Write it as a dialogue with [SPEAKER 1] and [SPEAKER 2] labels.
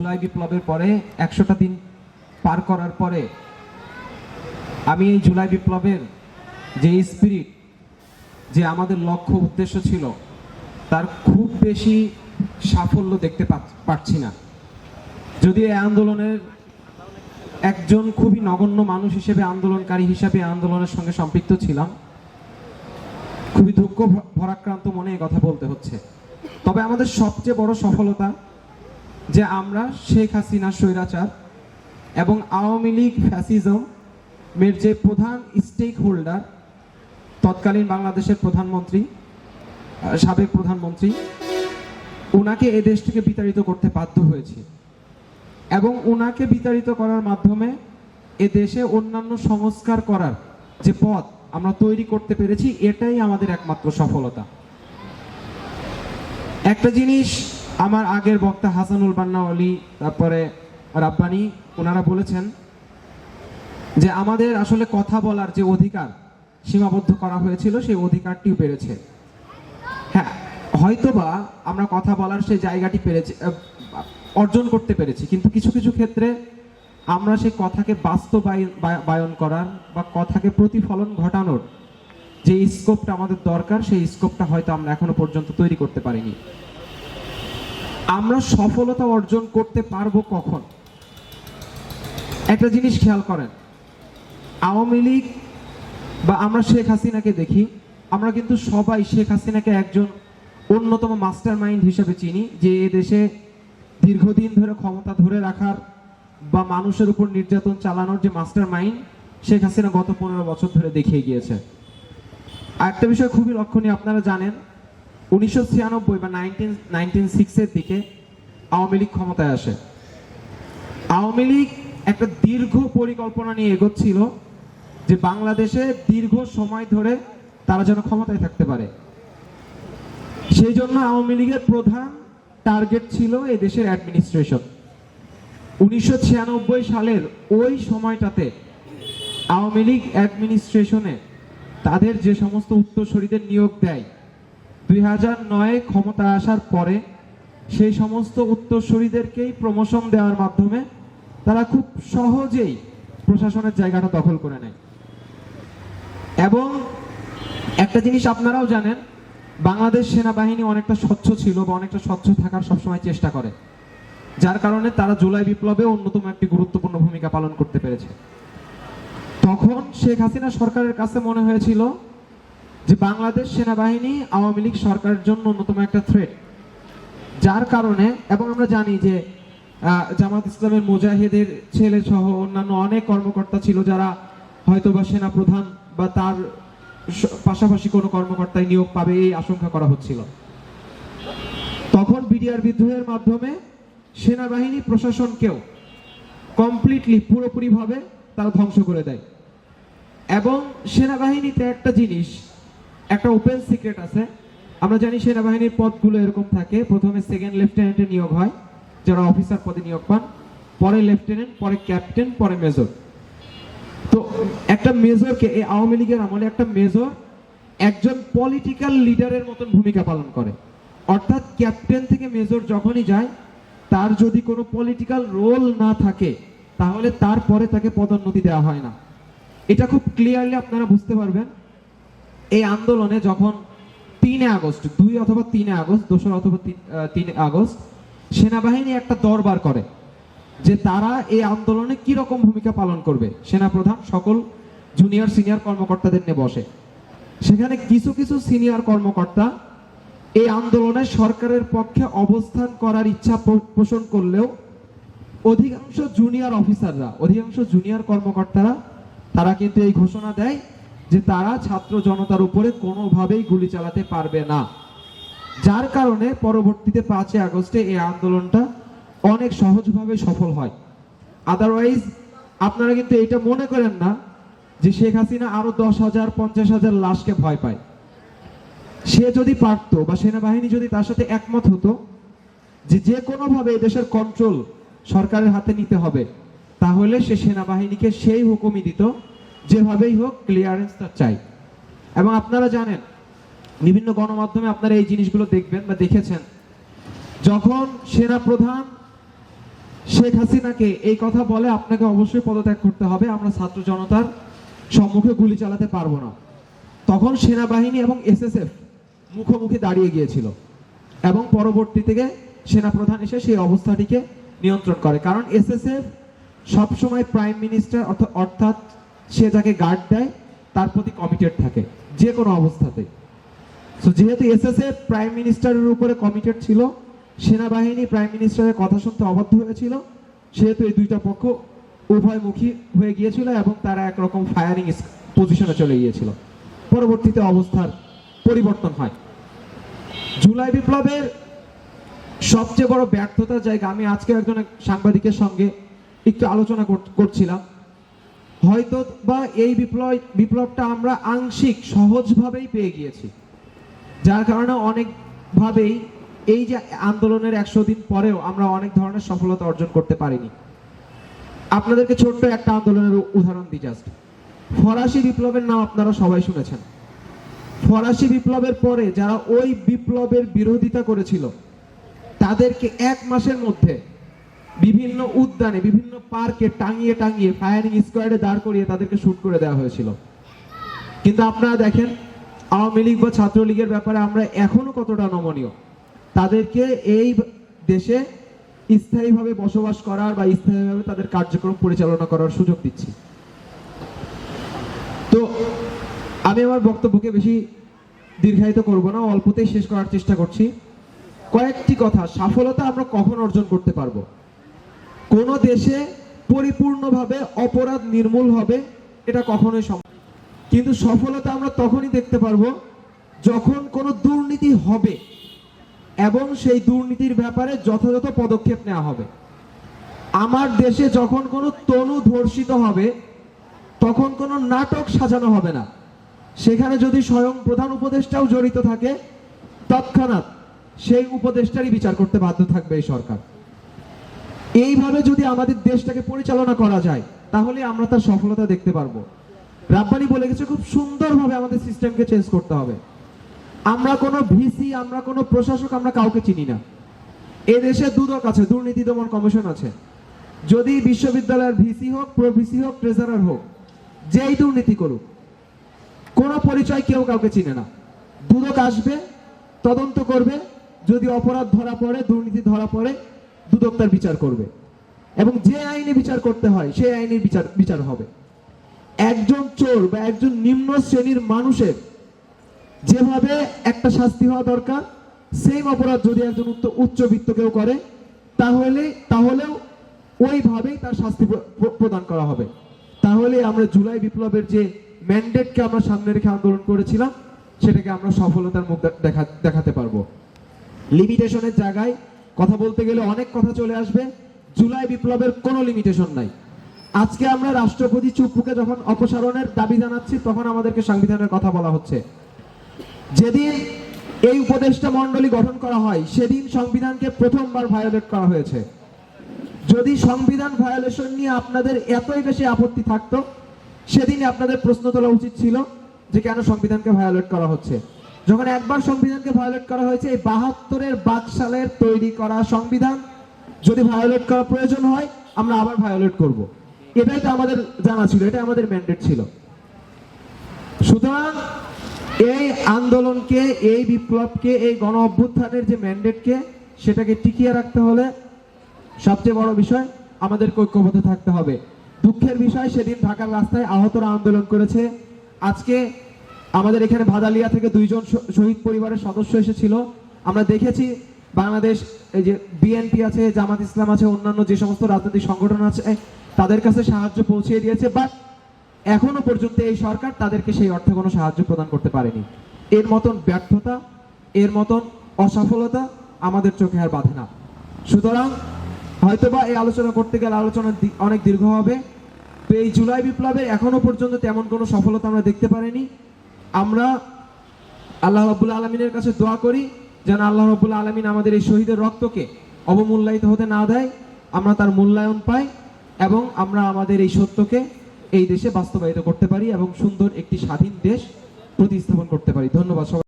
[SPEAKER 1] জুলাই বিপ্লবের পরে ১০০টা দিন পার করার পরে আমি এই জুলাই বিপ্লবের যে স্পিরিট, যে আমাদের লক্ষ্য উদ্দেশ্য ছিল, তার খুব বেশি সাফল্য দেখতে পাচ্ছি না। যদিও এই আন্দোলনের একজন খুবই নগণ্য মানুষ হিসেবে, আন্দোলনকারী হিসেবে আন্দোলনের সঙ্গে সম্পৃক্ত ছিলাম, খুবই দুঃখ ভরাক্রান্ত মনে এই কথা বলতে হচ্ছে। তবে আমাদের সবচেয়ে বড় সফলতা যে আমরা শেখ হাসিনা স্বৈরাচার এবং আওয়ামী লীগ ফ্যাসিজমের যে প্রধান স্টেক হোল্ডার, তৎকালীন বাংলাদেশের প্রধানমন্ত্রী, সাবেক প্রধানমন্ত্রী, ওনাকে এ দেশ থেকে বিতাড়িত করতে বাধ্য হয়েছে এবং ওনাকে বিতাড়িত করার মাধ্যমে এ দেশে অন্যান্য সংস্কার করার যে পথ আমরা তৈরি করতে পেরেছি, এটাই আমাদের একমাত্র সফলতা। একটা জিনিস আমার আগের বক্তা হাসানুল বান্না অলি, তারপরে রাব্বানি, ওনারা বলেছেন যে আমাদের আসলে কথা বলার যে অধিকার সীমাবদ্ধ করা হয়েছিল, সেই অধিকারটিও বেড়েছে। হ্যাঁ, হয়তোবা আমরা কথা বলার সেই জায়গাটি অর্জন করতে পেরেছি, কিন্তু কিছু কিছু ক্ষেত্রে আমরা সেই কথাকে বাস্তবায়ন করার বা কথাকে প্রতিফলন ঘটানোর যে স্কোপটা আমাদের দরকার, সেই স্কোপটা হয়তো আমরা এখনো পর্যন্ত তৈরি করতে পারিনি। আমরা সফলতা অর্জন করতে পারবো কখন? একটা জিনিস খেয়াল করেন, আওয়ামী লীগ বা আমরা শেখ হাসিনাকে দেখি, আমরা কিন্তু সবাই শেখ হাসিনাকে একজন অন্যতম মাস্টার মাইন্ড হিসেবে চিনি, যে দেশে দীর্ঘদিন ধরে ক্ষমতা ধরে রাখার বা মানুষের উপর নির্যাতন চালানোর যে মাস্টার মাইন্ড, শেখ হাসিনা গত 15 বছর ধরে দেখিয়ে গিয়েছে। আরেকটা বিষয় খুবই লক্ষণীয়, আপনারা জানেন 1996 বা 1996 এর দিকে আওয়ামী লীগ ক্ষমতায় আসে। আওয়ামী লীগ একটা দীর্ঘ পরিকল্পনা নিয়ে এগোচ্ছিল যে বাংলাদেশে দীর্ঘ সময় ধরে তারা যেন ক্ষমতায় থাকতে পারে। সেই জন্য আওয়ামী লীগের প্রধান টার্গেট ছিল এই দেশের অ্যাডমিনিস্ট্রেশন। 1996 সালের ওই সময়টাতে আওয়ামী লীগ অ্যাডমিনিস্ট্রেশনে তাদের যে সমস্ত উত্তরসূরিদের নিয়োগ দেয়, 2009 ক্ষমতা আসার পরে সেই সমস্ত উত্তরসূরিদেরকেই প্রমোশন দেওয়ার মাধ্যমে তারা খুব সহজেই প্রশাসনের জায়গাটা দখল করে নেয়। এবং একটা জিনিস আপনারাও জানেন, বাংলাদেশ সেনাবাহিনী অনেকটা স্বচ্ছ ছিল বা অনেকটা স্বচ্ছ থাকার সবসময় চেষ্টা করে, যার কারণে তারা জুলাই বিপ্লবে অন্যতম একটি গুরুত্বপূর্ণ ভূমিকা পালন করতে পেরেছে। তখন শেখ হাসিনা সরকারের কাছে মনে হয়েছিল যে বাংলাদেশ সেনাবাহিনী আওয়ামী লীগ সরকারের জন্য অন্যতম একটা থ্রেট, যার কারণে, এবং আমরা জানি যে জামাত ইসলামের মুজাহিদের ছেলে সহ অন্যান্য অনেক কর্মকর্তা ছিল যারা হয়তো বা সেনা প্রধান বা তার পাশাপাশি কোনো কর্মকর্তায় নিয়োগ পাবে এই আশঙ্কা করা হচ্ছিল। তখন বিডিআর বিদ্রোহের মাধ্যমে সেনাবাহিনী প্রশাসনকেও কমপ্লিটলি পুরোপুরিভাবে তারা ধ্বংস করে দেয়। এবং সেনাবাহিনীতে একটা জিনিস, একটা ওপেন সিক্রেট আছে, আমরা জানি সেনাবাহিনীর পদগুলো এরকম থাকে, প্রথমে সেকেন্ড লেফটেন্যান্টে নিয়োগ হয় যারা অফিসার পদে নিয়োগ পান, পরে লেফটেন্যান্ট, পরে ক্যাপ্টেন, পরে মেজর। তো একটা মেজরকে, এই আওয়ামী লীগের আমলে একটা মেজর একজন পলিটিক্যাল লিডারের মতন ভূমিকা পালন করে। অর্থাৎ ক্যাপ্টেন থেকে মেজর যখনই যায়, তার যদি কোনো পলিটিক্যাল রোল না থাকে তাহলে তারপরে তাকে পদোন্নতি দেওয়া হয় না। এটা খুব ক্লিয়ারলি আপনারা বুঝতে পারবেন এই আন্দোলনে যখন 3 আগস্ট, 2 অথবা 3 আগস্ট, 2 অথবা 3 আগস্ট সেনাবাহিনী একটা দরবার করে যে তারা এই আন্দোলনে কি রকম ভূমিকা পালন করবে। সেনাপ্রধান সকল জুনিয়র সিনিয়র কর্মকর্তাদের নিয়ে বসে। সেখানে কিছু কিছু সিনিয়র কর্মকর্তা এই আন্দোলনে সরকারের পক্ষে অবস্থান করার ইচ্ছা পোষণ করলেও অধিকাংশ জুনিয়র অফিসাররা, অধিকাংশ জুনিয়র কর্মকর্তারা তারা কিন্তু এই ঘোষণা দেয় যে তারা ছাত্র জনতার উপরে কোনোভাবেই গুলি চালাতে পারবে না। যার কারণে পরবর্তীতে 5 আগস্টে এই আন্দোলনটা অনেক সহজভাবে সফল হয়। আদারওয়াইজ আপনারা কিন্তু এটা মনে করেন না যে শেখ হাসিনা আরো 10,000 50,000 লাশকে ভয় পায়। সে যদি পারতো বা সেনাবাহিনী যদি তার সাথে একমত হতো যে কোনোভাবে এই দেশের কন্ট্রোল সরকারের হাতে নিতে হবে, তাহলে সে সেনাবাহিনীকে সেই হুকুমই দিত যেভাবেই হোক ক্লিয়ারেন্স তার চাই। এবং আপনারা জানেন, বিভিন্ন গণমাধ্যমে আপনারা এই জিনিসগুলো দেখবেন বা দেখেছেন, যখন সেনা প্রধান শেখ হাসিনাকে এই কথা বলে আপনাকে অবশ্যই পদত্যাগ করতে হবে, আমরা ছাত্র জনতার সম্মুখে গুলি চালাতে পারবো না। তখন সেনাবাহিনী এবং এসএসএফ মুখোমুখি দাঁড়িয়ে গিয়েছিল এবং পরবর্তী থেকে সেনাপ্রধান এসে সেই অবস্থাটিকে নিয়ন্ত্রণ করে। কারণ এসএসএফ সবসময় প্রাইম মিনিস্টার অর্থাৎ সে যাকে গার্ড দেয় তার প্রতি কমিটেড থাকে যে কোনো অবস্থাতে। তো যেহেতু এসএসএফ প্রাইম মিনিস্টারের উপরে কমিটেড ছিল, সেনাবাহিনী প্রাইম মিনিস্টারের কথা শুনতে অবাধ্য হয়েছিল, সেহেতু এই দুইটা পক্ষ উভয়মুখী হয়ে গিয়েছিল এবং তারা একরকম ফায়ারিং পজিশনে চলে গিয়েছিল। পরবর্তীতে অবস্থার পরিবর্তন হয়। জুলাই বিপ্লবের সবচেয়ে বড় ব্যর্থতার জায়গা, আমি আজকে একজন সাংবাদিকের সঙ্গে একটু আলোচনা করছিলাম, হয়তো বা এই বিপ্লবটা আমরা আংশিক সহজভাবেই পেয়ে গিয়েছি, যার কারণে অনেকভাবেই এই যে আন্দোলনের 100 দিন পরেও আমরা অনেক ধরনের সফলতা অর্জন করতে পারিনি। আপনাদেরকে ছোট্ট একটা আন্দোলনের উদাহরণ দিই জাস্ট। ফরাসি বিপ্লবের নাম আপনারা সবাই শুনেছেন। ফরাসি বিপ্লবের পরে যারা ওই বিপ্লবের বিরোধিতা করেছিল তাদেরকে 1 মাসের মধ্যে বিভিন্ন উদ্যানে বিভিন্ন পার্কে টাঙিয়ে টাঙিয়ে ফায়ারিং স্কোয়াডে দাঁড় করিয়ে তাদেরকে শুট করে দেওয়া হয়েছিল। কিন্তু আপনারা দেখেন আওয়ামী লীগ বা ছাত্রলীগের ব্যাপারে আমরা এখনো কতটা নমনীয়, তাদেরকে এই দেশে স্থায়ীভাবে বসবাস করার বা স্থায়ীভাবে তাদের কার্যক্রম পরিচালনা করার সুযোগ দিচ্ছি। তো আমি আমার বক্তব্যকে বেশি দীর্ঘায়িত করব না, অল্পতেই শেষ করার চেষ্টা করছি। কয়েকটি কথা। সফলতা আমরা কখন অর্জন করতে পারবো? কোন দেশে পরিপূর্ণভাবে অপরাধ নির্মূল হবে এটা কখনোই সম্ভব, কিন্তু সফলতা আমরা তখনই দেখতে পারবো যখন কোনো দুর্নীতি হবে এবং সেই দুর্নীতির ব্যাপারে যথাযথ পদক্ষেপ নেওয়া হবে। আমার দেশে যখন কোনো তনু ধর্ষিত হবে তখন কোনো নাটক সাজানো হবে না, সেখানে যদি স্বয়ং প্রধান উপদেষ্টাও জড়িত থাকে তৎক্ষণাৎ সেই উপদেষ্টারই বিচার করতে বাধ্য থাকবে এই সরকার। এইভাবে যদি আমাদের দেশটাকে পরিচালনা করা যায় তাহলে আমরা তার সফলতা দেখতে পারবো। রাব্বানি বলে গেছে খুব সুন্দরভাবে আমাদের সিস্টেমকে চেঞ্জ করতে হবে। আমরা কোনো ভিসি, আমরা কোনো প্রশাসক, আমরা কাউকে চিনি না। এদেশে দুদক আছে, দুর্নীতি দমন কমিশন আছে। যদি বিশ্ববিদ্যালয়ের ভিসি হোক, প্রো ভিসি হোক, ট্রেজারার হোক, যেই দুর্নীতি করুক, কোনো পরিচয় কেউ কাউকে চিনে না। দুদক আসবে, তদন্ত করবে, যদি অপরাধ ধরা পড়ে, দুর্নীতি ধরা পড়ে, দুদক তার বিচার করবে এবং যে আইনে বিচার করতে হয় সেই আইনের বিচার হবে। একজন চোর বা একজন নিম্ন শ্রেণীর মানুষের যেভাবে একটা শাস্তি হওয়া দরকার, সেম অপরাধ যদি একজন উচ্চবিত্ত কেউ করে তাহলেও ওইভাবেই তার শাস্তি প্রদান করা হবে। তাহলে আমরা জুলাই বিপ্লবের যে ম্যান্ডেটকে আমরা সামনে রেখে আন্দোলন করেছিলাম সেটাকে আমরা সফলতার মুখ দেখাতে পারবো। লিমিটেশনের জায়গায় কথা বলতে গেলে অনেক কথা চলে আসবে। জুলাই বিপ্লবের কোনো লিমিটেশন নাই। আজকে আমরা রাষ্ট্রপতি চুপ্পুকে যখন অপসারণের দাবি জানাচ্ছি তখন আমাদেরকে সংবিধানের কথা বলা হচ্ছে। যেদিন এই উপদেষ্টা মণ্ডলী গঠন করা হয় সেদিন সংবিধানকে প্রথমবার ভায়োলেট করা হয়েছে। যদি সংবিধান ভায়োলেশন নিয়ে আপনাদের এতই বেশি আপত্তি থাকতো সেদিনই আপনাদের প্রশ্ন তোলা উচিত ছিল যে কেন সংবিধানকে ভায়োলেট করা হচ্ছে। যখন একবার সংবিধানকে ভায়োলেট করা হয়েছে, এই 72-এর বাকশালের তৈরি করা সংবিধান যদি ভায়োলেট করা প্রয়োজন হয় আমরা আবার ভায়োলেট করব। এটাই তো আমাদের জানা ছিল, এটা আমাদের ম্যান্ডেট ছিল। সুতরাং এই আন্দোলনকে, এই বিপ্লবকে, এই গণ অভ্যুত্থানের যে ম্যান্ডেটকে সেটাকে টিকিয়ে রাখতে হলে সবচেয়ে বড় বিষয় আমাদের ঐক্যবদ্ধ থাকতে হবে। দুঃখের বিষয় সেদিন ঢাকার রাস্তায় আহতরা আন্দোলন করেছে। আজকে আমাদের এখানে ভাদালিয়া থেকে 2 জন শহীদ পরিবারের সদস্য এসেছিল। আমরা দেখেছি বাংলাদেশ এই যে বিএনপি আছে, জামাত ইসলাম আছে, অন্যান্য যে সমস্ত রাজনৈতিক সংগঠন আছে তাদের কাছে সাহায্য পৌঁছে দিয়েছে, বাট এখনো পর্যন্ত এই সরকার তাদেরকে সেই অর্থে কোনো সাহায্য প্রদান করতে পারেনি। এর মতন ব্যর্থতা, এর মতন অসফলতা আমাদের চোখে আর বাঁধে না। সুতরাং হয়তোবা এই আলোচনা করতে গেলে আলোচনা অনেক দীর্ঘ হবে। তো এই জুলাই বিপ্লবে এখনো পর্যন্ত তেমন কোনো সফলতা আমরা দেখতে পারিনি। আমরা আল্লাহ রাব্বুল আলামিনের কাছে দোয়া করি যেন আল্লাহ রাব্বুল আলামিন আমাদের এই শহীদের রক্তকে অবমূল্যায়িত হতে না দেয়, আমরা তার মূল্যায়ন পাই এবং আমরা আমাদের এই সত্যকে এই দেশে বাস্তবায়িত করতে পারি এবং সুন্দর একটি স্বাধীন দেশ প্রতিস্থাপন করতে পারি। ধন্যবাদ সবাই।